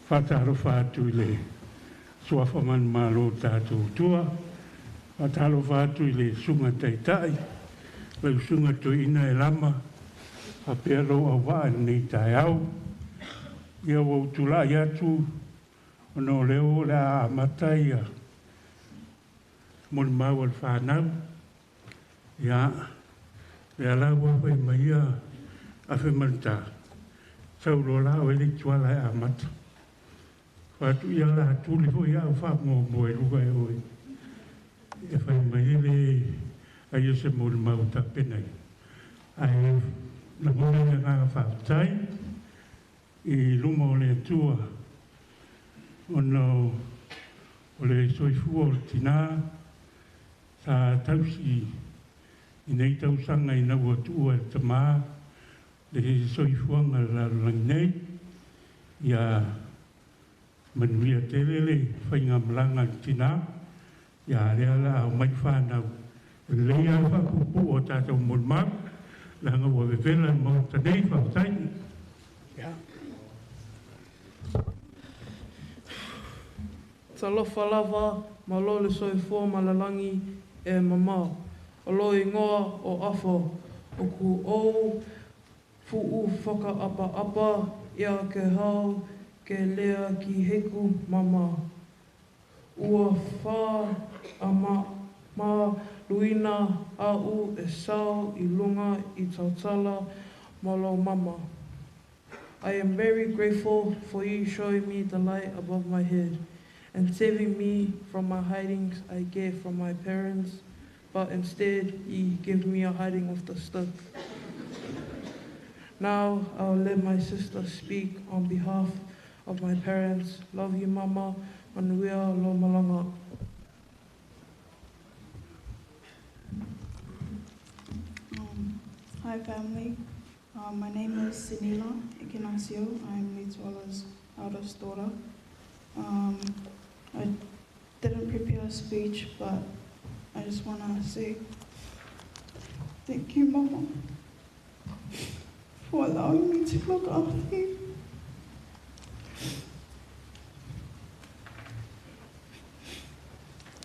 whātaro whātu I le suafa man malo tātou tua, whātaro whātu I le sunga taitai, le sunga to ina e lama, a pēr lo a wā nei tai au, ia wau tula I atu, ono leo le a matai a Molimau al whānau, ia le ala wawe mai a whemalta, sau lo lao e le tuala e a mata. Whātu ia la tūli fo ia au whāmo mo e luga e oi. E whai mai le a ia se Molimau ta penai. Ai na mora ia ngā whātai, I luma o le atua, ono o le soifua o Tinā, sa tausi I nei tausanga I nau atua e tamā, le soifuanga la langi nei, ia manuia telele, whainga malanga Tinā, ia rea la au mai whanau. Lea whakupu o tātou Molimau, la ngā ua vevela mo tanei whautai. Ia. Talofa lava, ma lo le soifua malalangi e mamau. O lo I ngoa o afo, o ku ou, fu'u whaka apa apa, ia ke hau, ke lea ki heku mama. Ua whā a ma luina a u e sau I lunga I tautala malo mama. I am very grateful for you showing me the light above my head and saving me from my hidings I gave from my parents, but instead He gave me a hiding of the stick. Now I'll let my sister speak on behalf of my parents. Love you, Mama. Manuia lo malanga. Hi, family. My name is Tinā. I'm the Tuala's eldest daughter. I didn't prepare a speech, but I just want to say thank you, Mama, for allowing me to look after you.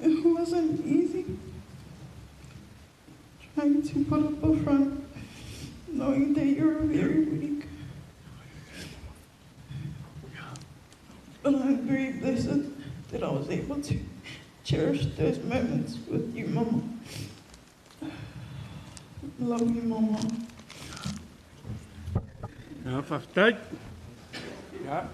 It wasn't easy trying to put up a front, knowing that you're very weak. But I'm very blessed that I was able to cherish those moments with you, Mama. Love you, Mama. Ja, vast tijd. Ja.